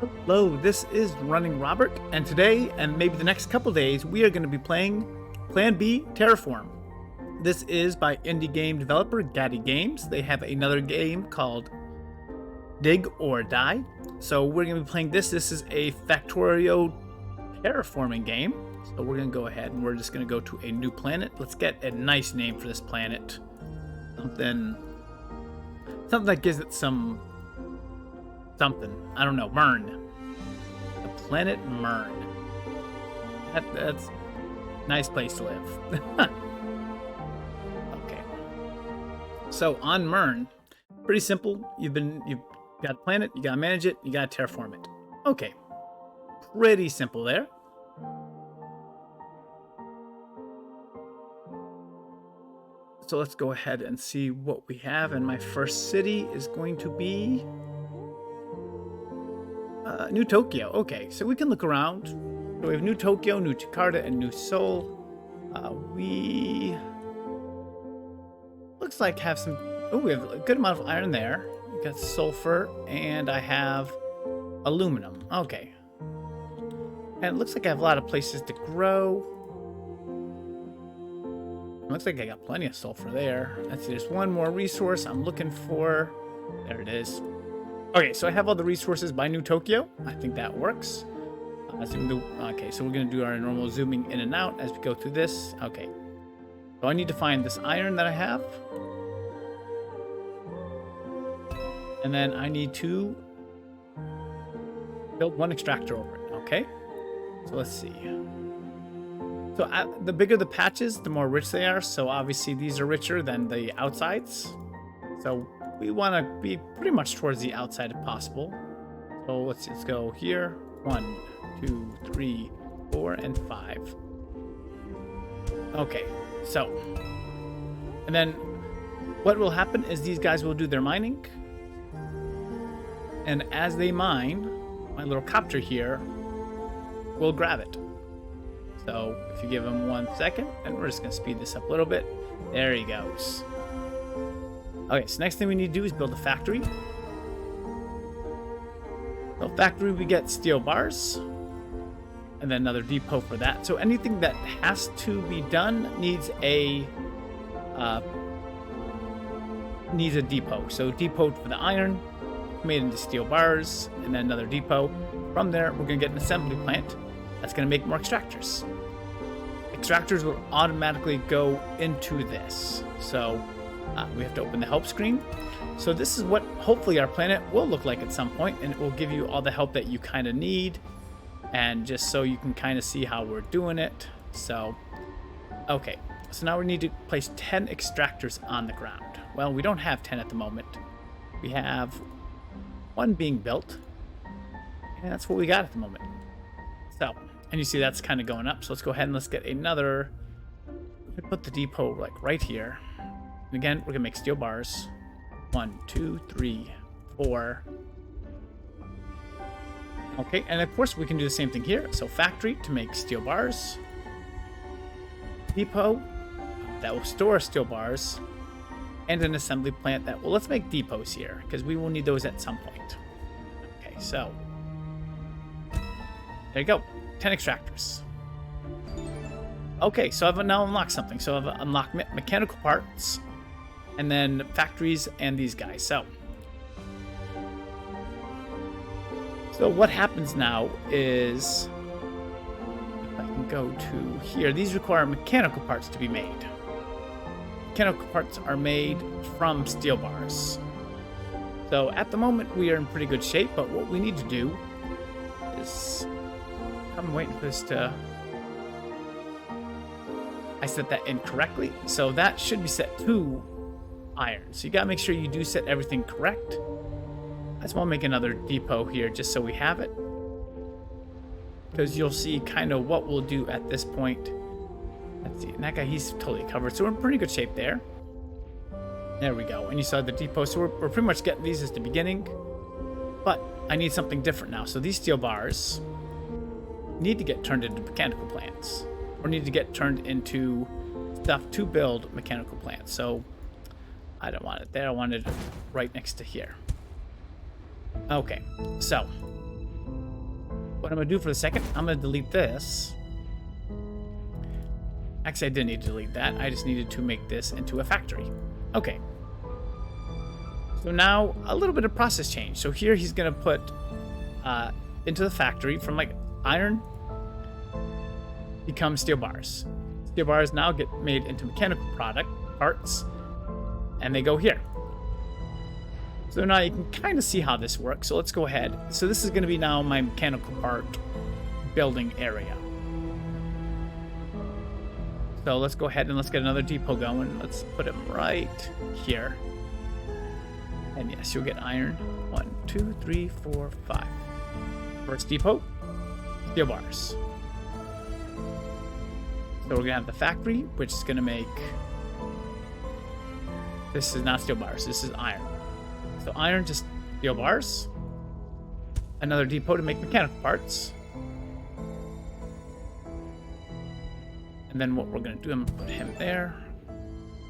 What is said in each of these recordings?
Hello, this is Running Robert, and today, and maybe the next couple days, we are going to be playing Plan B Terraform. This is by indie game developer Gaddy Games. They have another game called Dig or Die. So we're going to be playing this. This is a Factorio terraforming game. So we're going to go ahead and we're just going to go to a new planet. Let's get a nice name for this planet. Something that gives it something. I don't know. Mern. The planet Mern. That's a nice place to live. Okay. So on Mern, pretty simple. You've got a planet, you gotta manage it, you gotta terraform it. Okay. Pretty simple there. So let's go ahead and see what we have. And my first city is going to be New Tokyo. Okay, so we can look around. So we have New Tokyo, New Jakarta, and New Seoul. We looks like have some. Oh, we have a good amount of iron there. We got sulfur, and I have aluminum. Okay, and it looks like I have a lot of places to grow. It looks like I got plenty of sulfur there. Let's see, there's one more resource I'm looking for. There it is. Okay, so I have all the resources by New Tokyo. I think that works. Okay, so we're going to do our normal zooming in and out as we go through this. Okay. So I need to find this iron that I have. And then I need to build one extractor over it. Okay. So let's see. So the bigger the patches, the more rich they are. So obviously these are richer than the outsides. So we want to be pretty much towards the outside if possible. So let's go here. 1, 2, 3, 4, and 5. Okay, so. And then what will happen is these guys will do their mining. And as they mine, my little copter here will grab it. So if you give him 1 second, and we're just going to speed this up a little bit. There he goes. Okay, so next thing we need to do is build a factory. So factory, we get steel bars. And then another depot for that. So anything that has to be done needs a depot. So depot for the iron, made into steel bars, and then another depot. From there, we're going to get an assembly plant that's going to make more extractors. Extractors will automatically go into this. So we have to open the help screen. So this is what hopefully our planet will look like at some point, and it will give you all the help that you kind of need, and just so you can kind of see how we're doing it. So, okay. So now we need to place 10 extractors on the ground. Well, we don't have 10 at the moment. We have 1 being built, and that's what we got at the moment. So, and you see that's kind of going up. So let's go ahead and let's get another. Put the depot like right here. And again, we're gonna make steel bars. 1, 2, 3, 4. Okay, and of course we can do the same thing here. So factory to make steel bars. Depot that will store steel bars. And an assembly plant that, well, let's make depots here because we will need those at some point. Okay, so there you go. 10 extractors. Okay, so I've now unlocked something. So I've unlocked mechanical parts, and then factories and these guys. So what happens now is, if I can go to here, these require mechanical parts to be made. Mechanical parts are made from steel bars. So at the moment we are in pretty good shape, but what we need to do is, I'm waiting for this to, I set that incorrectly. So that should be set to iron. So you gotta make sure you do set everything correct. I just want to make another depot here just so we have it, because you'll see kind of what we'll do at this point. Let's see, and that guy, he's totally covered, so we're in pretty good shape there. There we go. And you saw the depot, so we're pretty much getting these as the beginning, but I need something different now. So these steel bars need to get turned into mechanical plants, or need to get turned into stuff to build mechanical plants. So I don't want it there. I want it right next to here. Okay, so what I'm going to do for the second, I'm going to delete this. Actually, I didn't need to delete that. I just needed to make this into a factory. Okay. So now, a little bit of process change. So here he's going to put into the factory from like iron become steel bars. Steel bars now get made into mechanical parts, and they go here. So now you can kind of see how this works. So let's go ahead. So this is going to be now my mechanical part building area. So let's go ahead and let's get another depot going. Let's put him right here. And yes, you'll get iron. 1, 2, 3, 4, 5. First depot, steel bars. So we're going to have the factory, which is going to make... This is not steel bars, this is iron. So iron to steel bars. Another depot to make mechanical parts. And then what we're going to do, I'm going to put him there.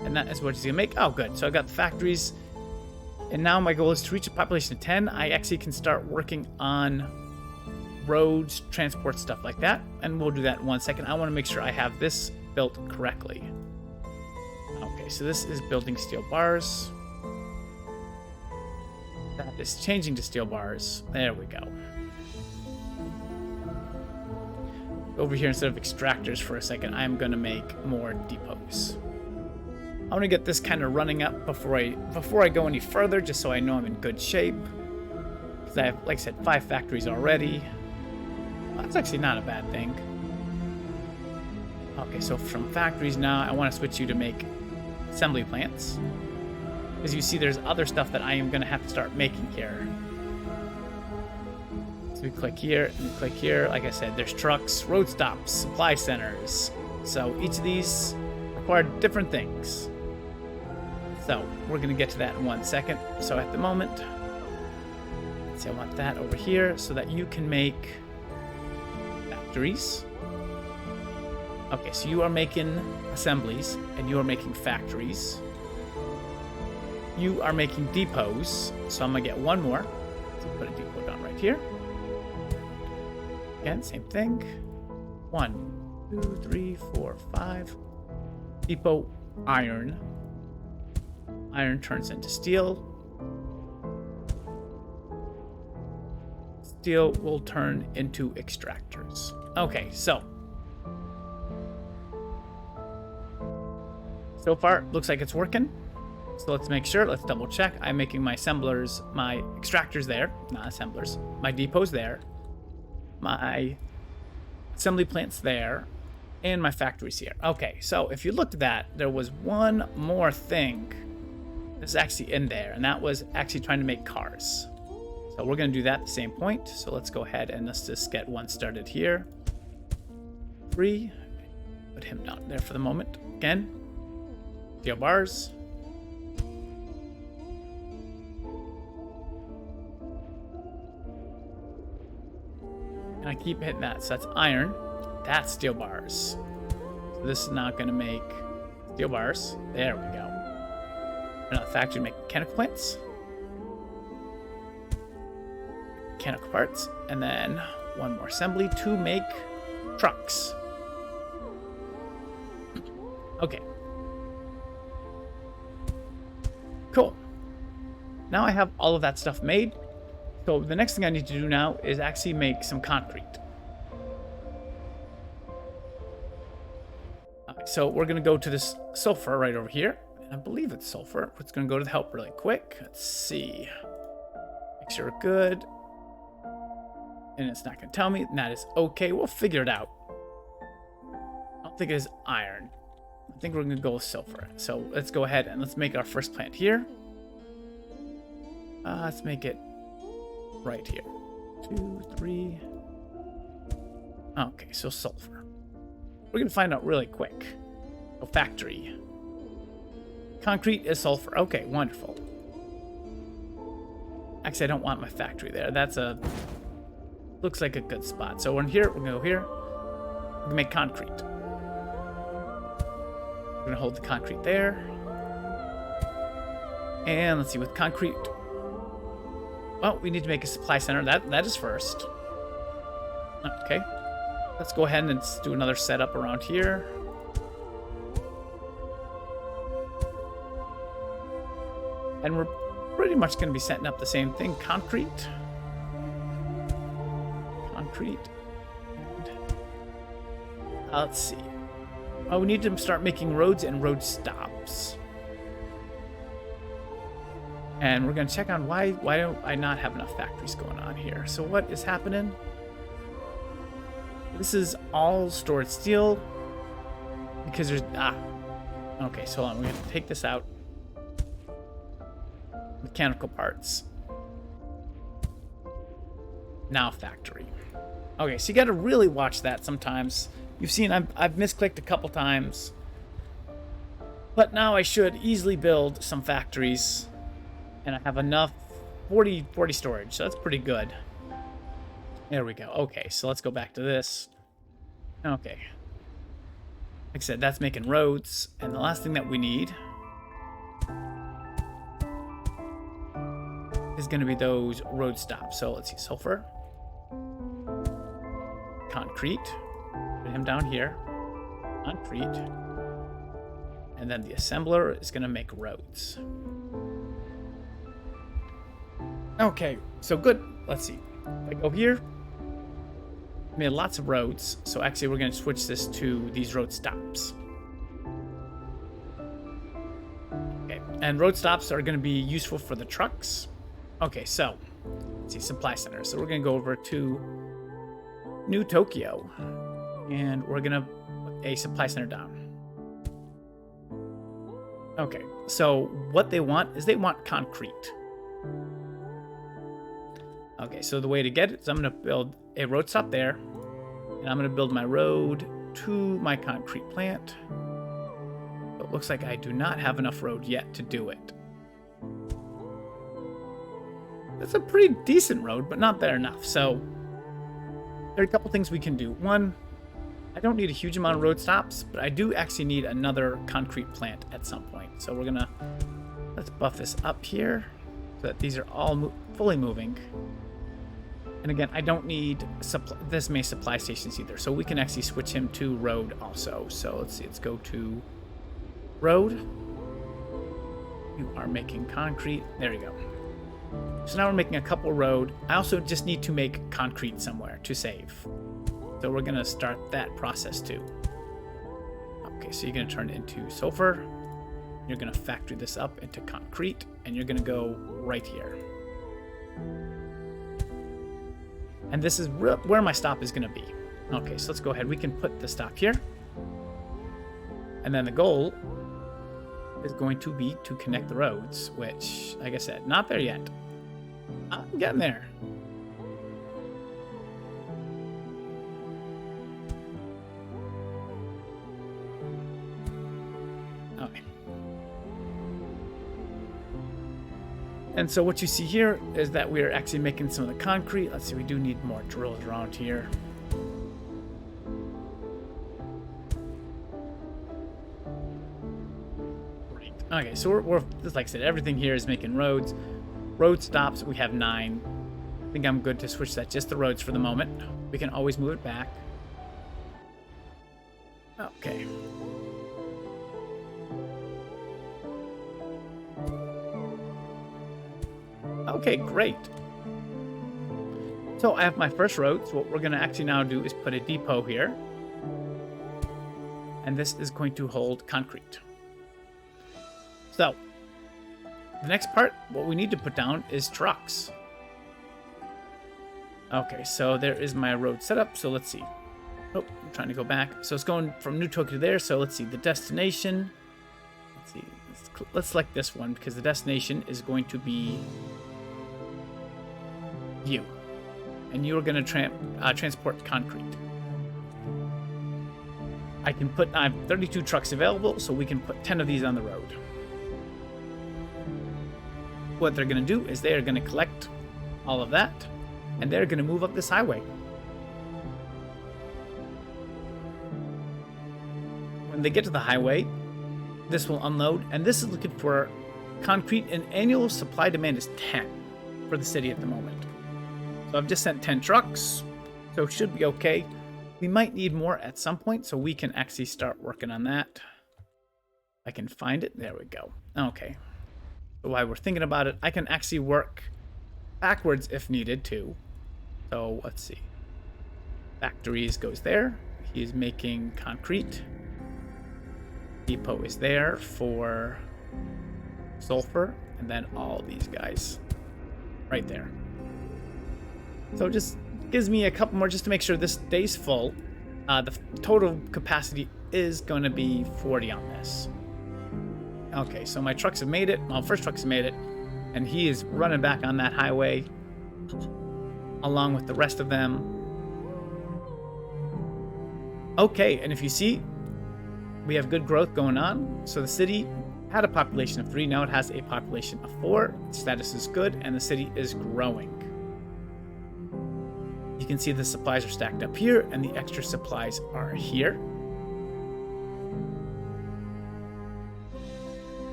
And that is what he's going to make. Oh, good. So I got the factories. And now my goal is to reach a population of 10. I actually can start working on roads, transport, stuff like that. And we'll do that in 1 second. I want to make sure I have this built correctly. Okay, so this is building steel bars. That is changing to steel bars. There we go. Over here, instead of extractors for a second, I'm going to make more depots. I want to get this kind of running up before I go any further, just so I know I'm in good shape. Because I have, like I said, 5 factories already. That's actually not a bad thing. Okay, so from factories now, I want to switch you to make assembly plants. As you see, there's other stuff that I am going to have to start making here. So we click here and we click here. Like I said, there's trucks, road stops, supply centers. So each of these require different things. So we're going to get to that in 1 second. So at the moment, let's see, I want that over here so that you can make factories. Okay, so you are making assemblies and you are making factories. You are making depots, so I'm gonna get one more. So put a depot down right here. Again, same thing. 1, 2, 3, 4, 5. Depot iron. Iron turns into steel. Steel will turn into extractors. Okay, so far, looks like it's working. So let's make sure, let's double check. I'm making my assemblers, my extractors there, not assemblers, my depots there, my assembly plants there, and my factories here. Okay, so if you looked at that, there was one more thing that's actually in there, and that was actually trying to make cars. So we're gonna do that at the same point. So let's go ahead and let's just get one started here. 3, put him down there for the moment. Again, steel bars. And I keep hitting that. So that's iron. That's steel bars. So this is now going to make steel bars. There we go. Another factory to make mechanical plants. Mechanical parts. And then one more assembly to make trucks. Okay. Cool. Now I have all of that stuff made. So the next thing I need to do now is actually make some concrete. So we're going to go to this sulfur right over here. And I believe it's sulfur. It's going to go to the help really quick. Let's see. Make sure we're good. And it's not going to tell me. And that is okay. We'll figure it out. I don't think it is iron. I think we're going to go with sulfur. So let's go ahead and let's make our first plant here. Let's make it right here. 2, 3. Okay, so sulfur. We're going to find out really quick. So factory. Concrete is sulfur. Okay, wonderful. Actually, I don't want my factory there. That's a... looks like a good spot. So in here, we're going to go here. We're going to make concrete. We're going to hold the concrete there. And let's see, with concrete... well, we need to make a supply center. That is first. Okay. Let's go ahead and let's do another setup around here. And we're pretty much going to be setting up the same thing. Concrete. Let's see. Oh, we need to start making roads and road stops. And we're going to check on why don't I not have enough factories going on here. So what is happening? This is all stored steel. Because there's... Okay, so hold on. We're going to take this out. Mechanical parts. Now factory. Okay, so you got to really watch that sometimes. You've seen I've misclicked a couple times. But now I should easily build some factories. And I have enough 40 storage, so that's pretty good. There we go. Okay, so let's go back to this. Okay. Like I said, that's making roads. And the last thing that we need is going to be those road stops. So let's see, sulfur. Concrete. Put him down here. Concrete. And then the assembler is going to make roads. Okay, so good. Let's see. If I go here, I made lots of roads. So actually, we're going to switch this to these road stops. Okay, and road stops are going to be useful for the trucks. Okay, so let's see, supply center. So we're going to go over to New Tokyo, and we're going to put a supply center down. Okay, so what they want is they want concrete. Okay, so the way to get it is I'm going to build a road stop there, and I'm going to build my road to my concrete plant. But it looks like I do not have enough road yet to do it. That's a pretty decent road, but not there enough. So there are a couple things we can do. One, I don't need a huge amount of road stops, but I do actually need another concrete plant at some point. So we're going to, let's buff this up here so that these are all fully moving. And again, I don't need this many supply stations either, so we can actually switch him to road also. So let's see, let's go to road. You are making concrete. There you go. So now we're making a couple road. I also just need to make concrete somewhere to save. So we're going to start that process too. Okay, so you're going to turn it into sulfur. You're going to factory this up into concrete, and you're going to go right here. And this is where my stop is going to be. Okay, so let's go ahead. We can put the stop here. And then the goal is going to be to connect the roads, which, like I said, not there yet. I'm getting there. Okay. And so what you see here is that we are actually making some of the concrete. Let's see, we do need more drills around here. Great. Okay, so we're just like I said, everything here is making roads. Road stops, we have 9. I think I'm good to switch that just the roads for the moment. We can always move it back. Okay. Okay, great. So I have my first road. So what we're going to actually now do is put a depot here. And this is going to hold concrete. So the next part, what we need to put down is trucks. Okay, so there is my road setup. So let's see. Oh, I'm trying to go back. So it's going from New Tokyo to there. So let's see the destination. Let's see. Let's select this one because the destination is going to be you. And you are going to transport concrete. I have 32 trucks available, so we can put 10 of these on the road. What they're going to do is they are going to collect all of that, and they're going to move up this highway. When they get to the highway, this will unload, and this is looking for concrete, and annual supply demand is 10 for the city at the moment. So I've just sent 10 trucks, So it should be okay. We might need more at some point, so we can actually start working on that. I can find it. There we go. Okay. So while we're thinking about it, I can actually work backwards if needed too. So let's see. Factories goes there. He's making concrete. Depot is there for sulfur, and then all these guys right there. So it just gives me a couple more just to make sure this stays full. The total capacity is going to be 40 on this. Okay, so my trucks have made it. Well, first trucks have made it, and he is running back on that highway along with the rest of them. Okay, and if you see, we have good growth going on. So the city had a population of 3, now it has a population of 4. Status is good, and the city is growing. You can see the supplies are stacked up here, and the extra supplies are here.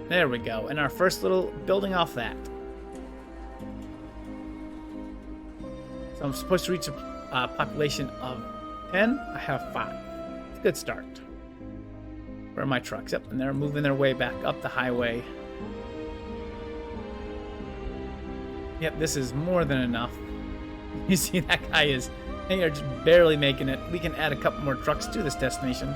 There we go, and our first little building off that. So I'm supposed to reach a population of 10. I have 5. It's a good start. Where are my trucks? Yep, and they're moving their way back up the highway. Yep, this is more than enough. You see that guy is, they are just barely making it. We can add a couple more trucks to this destination.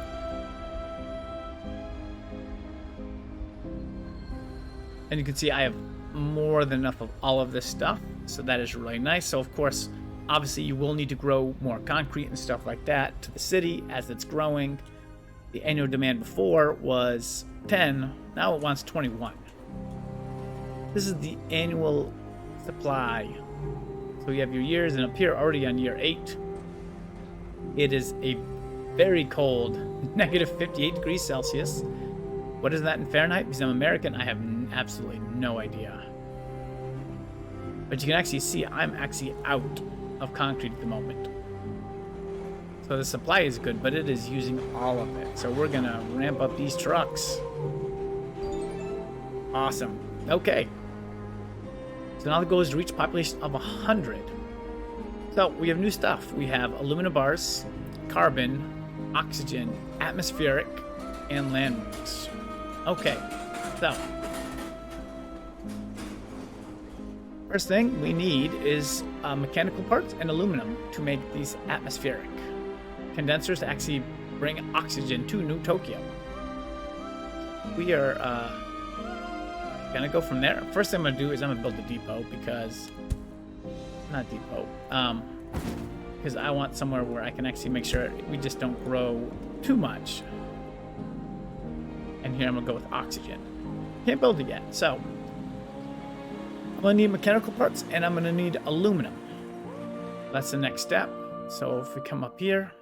And you can see I have more than enough of all of this stuff. So that is really nice. So of course, obviously you will need to grow more concrete and stuff like that to the city as it's growing. The annual demand before was 10. Now it wants 21. This is the annual supply. So you have your years, and up here already on year 8. It is a very cold, negative 58 degrees Celsius. What is that in Fahrenheit? Because I'm American, I have absolutely no idea. But you can actually see I'm actually out of concrete at the moment. So the supply is good, but it is using all of it. So we're gonna ramp up these trucks. Awesome. Okay. So now the goal is to reach a population of 100. So we have new stuff. We have aluminum bars, carbon, oxygen, atmospheric, and landmarks. Okay, so first thing we need is mechanical parts and aluminum to make these atmospheric condensers to actually bring oxygen to New Tokyo. We are gonna go from there. First thing I'm gonna do is I'm gonna build a depot because because I want somewhere where I can actually make sure we just don't grow too much. And here I'm gonna go with oxygen. Can't build it yet, so I'm gonna need mechanical parts and I'm gonna need aluminum. That's the next step. So if we come up here,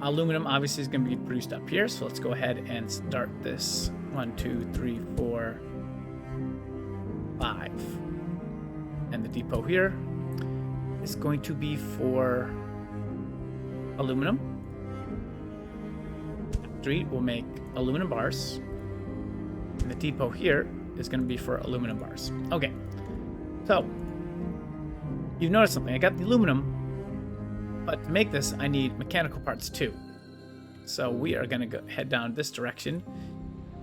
aluminum obviously is gonna be produced up here. So let's go ahead and start this. 1, 2, 3, 4, 5. And the depot here is going to be for aluminum. Will make aluminum bars, and the depot here is going to be for aluminum bars. Okay, so you've noticed something. I got the aluminum, but to make this I need mechanical parts too. So we are going to head down this direction,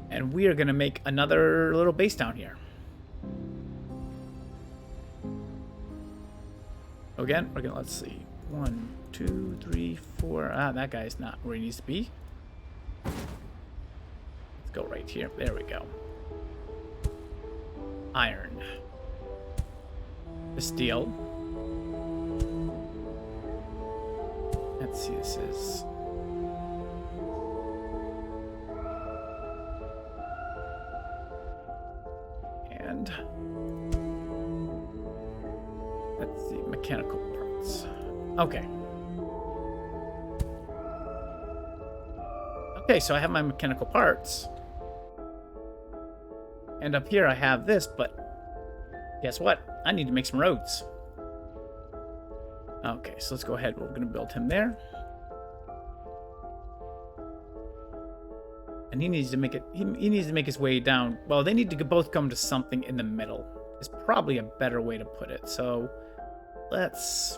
and we are going to make another little base down here. Again, we're going to, let's see, 1, 2, 3, 4. That guy's not where he needs to be. Let's go right here. There we go. Iron. The steel. Let's see, this is... And... let's see, mechanical parts. Okay. Okay, so I have my mechanical parts. And up here I have this, but guess what? I need to make some roads. Okay, so let's go ahead. We're going to build him there. And he needs to make it, he needs to make his way down. Well, they need to both come to something in the middle is probably a better way to put it. So let's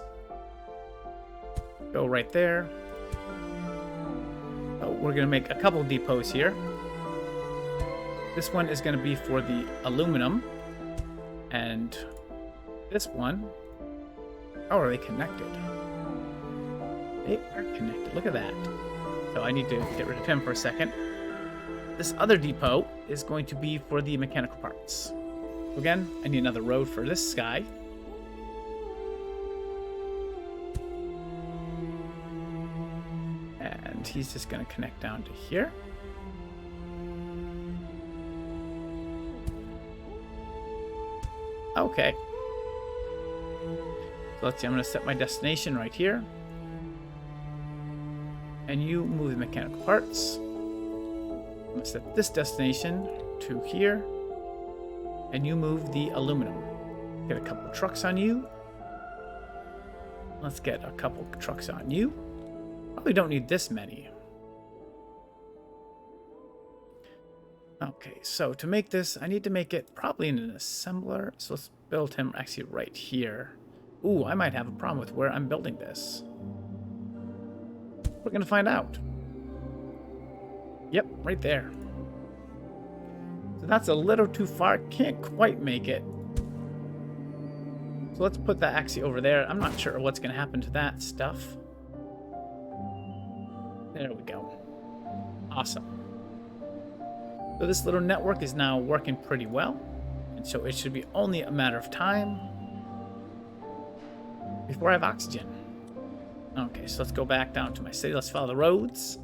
go right there. Oh, we're going to make a couple depots here. This one is going to be for the aluminum. And this one... Oh, are they connected? They are connected. Look at that. So I need to get rid of him for a second. This other depot is going to be for the mechanical parts. Again, I need another road for this guy. And he's just going to connect down to here. Okay. So let's see, I'm going to set my destination right here. And you move the mechanical parts. I'm going to set this destination to here. And you move the aluminum. Get a couple trucks on you. Let's get a couple trucks on you. Probably don't need this many. Okay, so to make this, I need to make it probably in an assembler. So let's build him actually right here. Ooh, I might have a problem with where I'm building this. We're gonna find out. Yep, right there. So that's a little too far. Can't quite make it. So let's put that actually over there. I'm not sure what's gonna happen to that stuff. There we go. Awesome. So this little network is now working pretty well. And so it should be only a matter of time before I have oxygen. Okay, so let's go back down to my city. Let's follow the roads.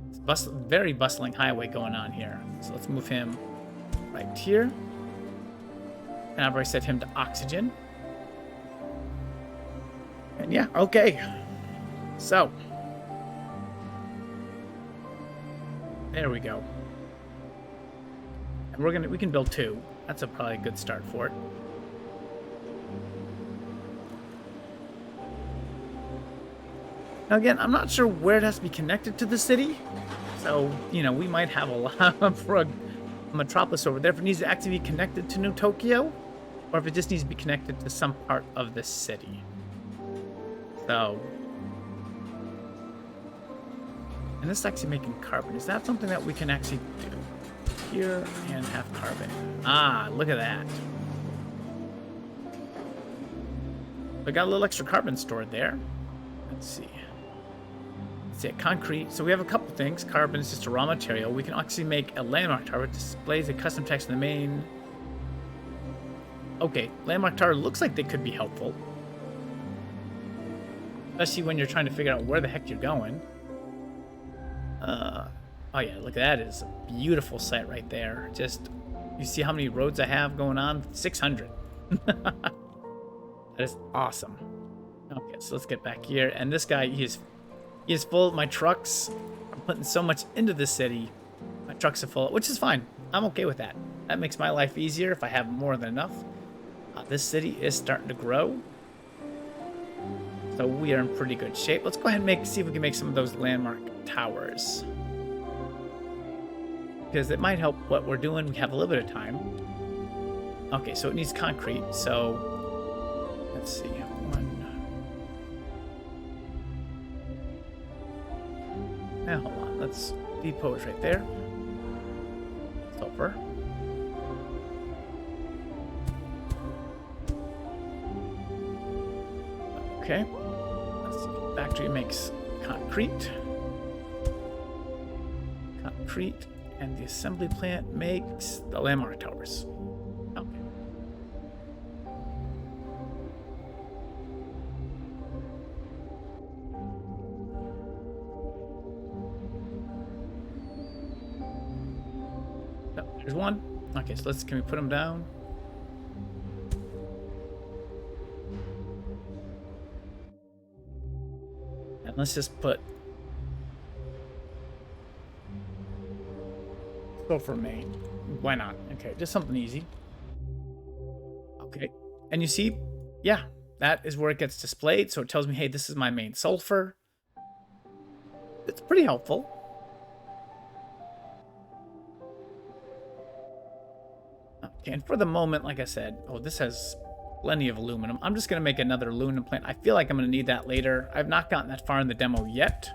It's very bustling highway going on here. So let's move him right here. And I've already set him to oxygen. And yeah, okay. So there we go. And we can build 2. That's probably a good start for it. Now again, I'm not sure where it has to be connected to the city. So, you know, we might have a lot for a metropolis over there. If it needs to actually be connected to New Tokyo, or if it just needs to be connected to some part of the city. So, and this is actually making carbon. Is that something that we can actually do? Here and have carbon. Ah, look at that. We got a little extra carbon stored there. Let's see. Let's see, concrete. So we have a couple things. Carbon is just a raw material. We can actually make a landmark tower that displays a custom text in the main. Okay, landmark tower looks like they could be helpful. Especially when you're trying to figure out where the heck you're going. Oh yeah, look, that is a beautiful site right there. Just, you see how many roads I have going on? 600. That is awesome. Okay, so let's get back here. And this guy, he is full of my trucks. I'm putting so much into the city. My trucks are full, which is fine. I'm okay with that. That makes my life easier if I have more than enough. This city is starting to grow. So we are in pretty good shape. Let's go ahead and see if we can make some of those landmark towers. Because it might help what we're doing. We have a little bit of time. Okay, so it needs concrete. So let's see. Now hold on. Let's depose right there. Sulfur. Okay. Let's see. Factory makes concrete. Concrete. And the assembly plant makes the landmark towers. Okay. Oh, there's one. Okay, so can we put them down? And let's just put for main. Why not? Okay, just something easy. Okay, and you see, yeah, that is where it gets displayed. So it tells me, hey, this is my main sulfur. It's pretty helpful. Okay, and for the moment, like I said, oh, this has plenty of aluminum. I'm just going to make another aluminum plant. I feel like I'm going to need that later. I've not gotten that far in the demo yet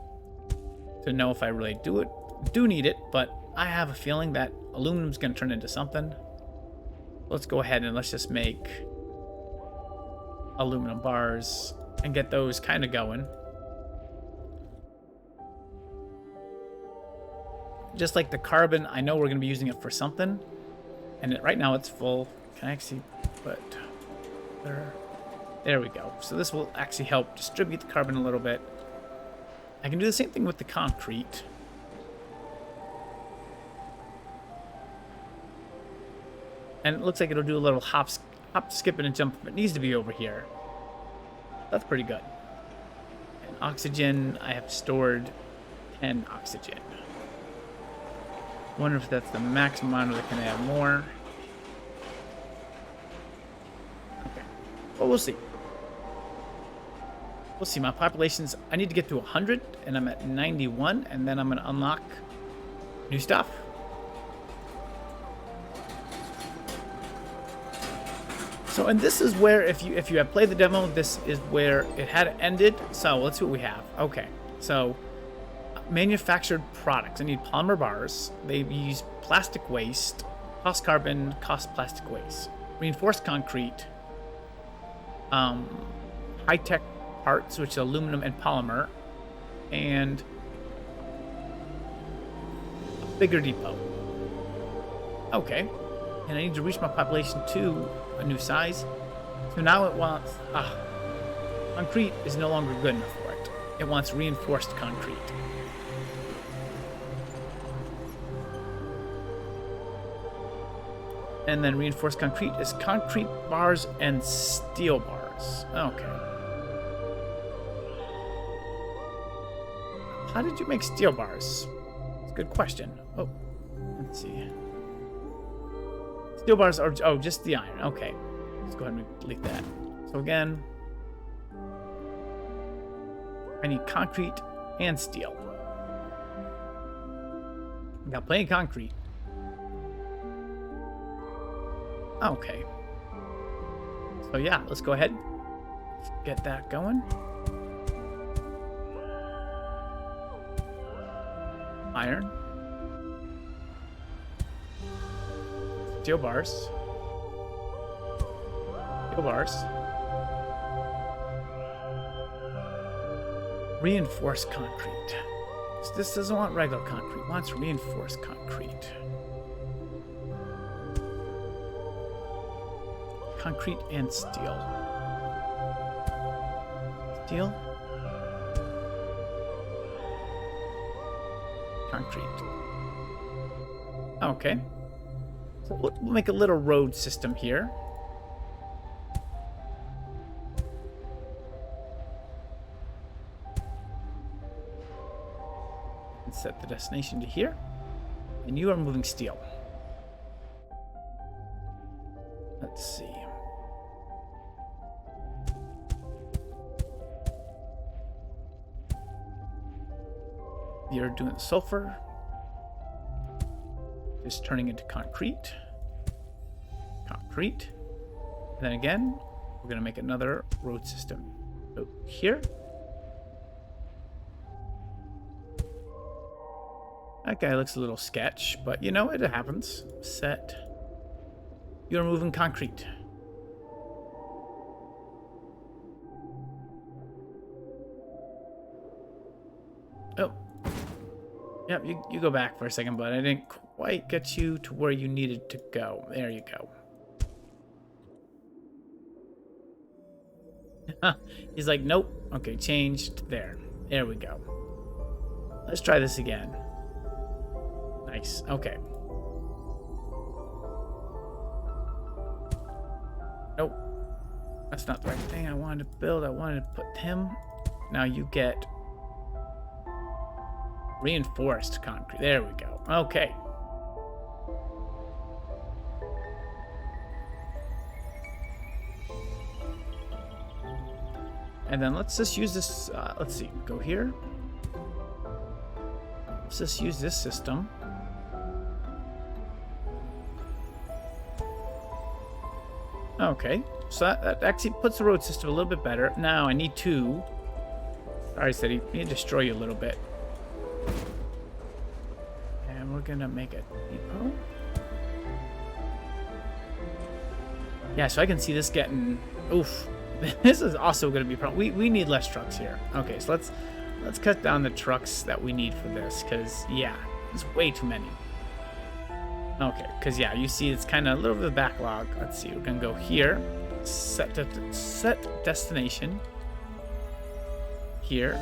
to know if I really do need it, but I have a feeling that aluminum's going to turn into something. Let's go ahead and let's just make aluminum bars and get those kind of going. Just like the carbon, I know we're going to be using it for something. And right now it's full. Can I actually put... There we go. So this will actually help distribute the carbon a little bit. I can do the same thing with the concrete. And it looks like it'll do a little hop, skip, and a jump if it needs to be over here. That's pretty good. And oxygen, I have stored 10 oxygen. Wonder if that's the maximum amount, or can I add more? Okay. Well, we'll see. We'll see. My population's... I need to get to 100, and I'm at 91, and then I'm going to unlock new stuff. So, and this is where, if you have played the demo, this is where it had ended. So, let's see what we have. Okay. So... manufactured products. I need polymer bars. They use plastic waste, cost carbon, cost plastic waste, reinforced concrete, high-tech parts, which is aluminum and polymer, and a bigger depot. Okay, and I need to reach my population to a new size. So now it wants concrete is no longer good enough for it. It wants reinforced concrete. And then reinforced concrete is concrete bars and steel bars. Okay. How did you make steel bars? That's a good question. Oh, let's see. Steel bars are, oh, just the iron. Okay. Let's go ahead and delete that. So again, I need concrete and steel. I got plenty of concrete. Okay. So yeah, let's go ahead. Let's get that going. Iron. Steel bars. Steel bars. Reinforced concrete. So this doesn't want regular concrete, it wants reinforced concrete. Concrete and steel. Steel. Concrete. Okay. So we'll make a little road system here. And set the destination to here. And you are moving steel. Let's see. You're doing sulfur. Just turning into concrete. Concrete. And then again, we're going to make another road system. So here. That guy looks a little sketch, but you know, it happens. Set. You're moving concrete. Oh. Yep, you go back for a second, but I didn't quite get you to where you needed to go. There you go. He's like, nope. Okay, changed. There. There we go. Let's try this again. Nice. Okay. Nope. That's not the right thing I wanted to build. I wanted to put him. Now you get reinforced concrete. There we go. Okay. And then let's just use this. Let's see. Go here. Let's just use this system. Okay, so that actually puts the road system a little bit better. Now I need to... Sorry, City. I need to destroy you a little bit. And we're gonna make a depot. Yeah, so I can see this getting... Oof. This is also gonna be a problem. We need less trucks here. Okay, so let's cut down the trucks that we need for this, because, yeah, it's way too many. Okay, because, yeah, you see it's kind of a little bit of a backlog. Let's see, we're going to go here. Set destination. Here.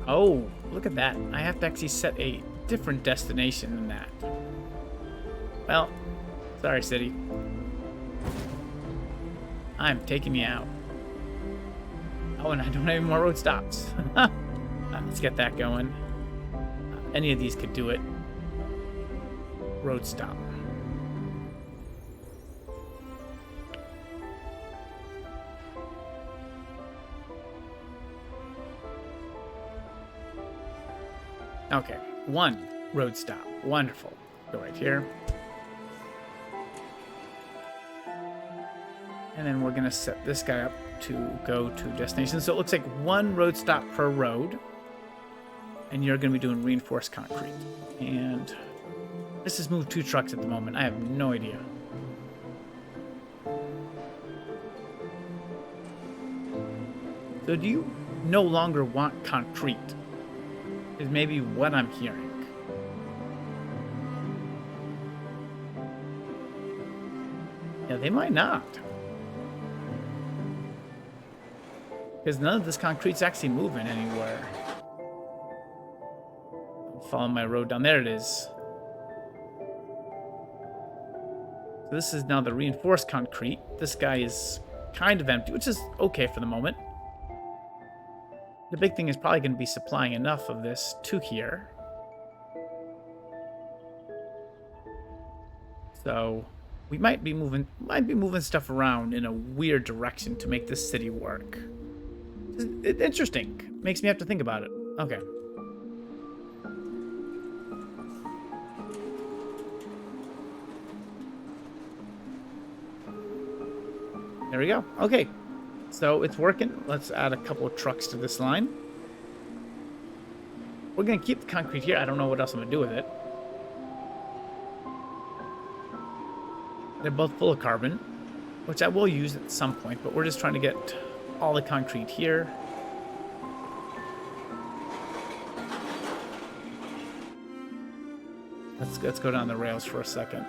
Oh, look at that. I have to actually set a different destination than that. Well, sorry, city. I'm taking you out. Oh, and I don't have any more road stops. Let's get that going. Any of these could do it. Road stop. Okay, one road stop. Wonderful. Go right here. And then we're going to set this guy up to go to destination. So it looks like one road stop per road. And you're going to be doing reinforced concrete. And this has moved 2 trucks at the moment. I have no idea. So do you no longer want concrete? Is maybe what I'm hearing. Yeah, they might not. Because none of this concrete's actually moving anywhere. I'm following my road down. There it is. So this is now the reinforced concrete. This guy is kind of empty, which is okay for the moment. The big thing is probably going to be supplying enough of this to here. So we might be moving stuff around in a weird direction to make this city work. It's interesting. Makes me have to think about it. Okay. There we go. Okay. So it's working. Let's add a couple of trucks to this line. We're going to keep the concrete here. I don't know what else I'm going to do with it. They're both full of carbon, which I will use at some point, but we're just trying to get all the concrete here. Let's go down the rails for a second.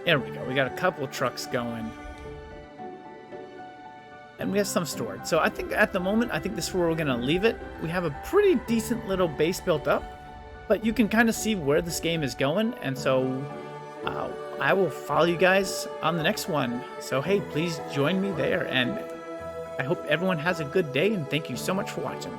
There we go. We got a couple of trucks going. And we have some stored. So I think at the moment, I think this is where we're going to leave it. We have a pretty decent little base built up, but you can kind of see where this game is going. And so I will follow you guys on the next one. So, hey, please join me there. And I hope everyone has a good day. And thank you so much for watching.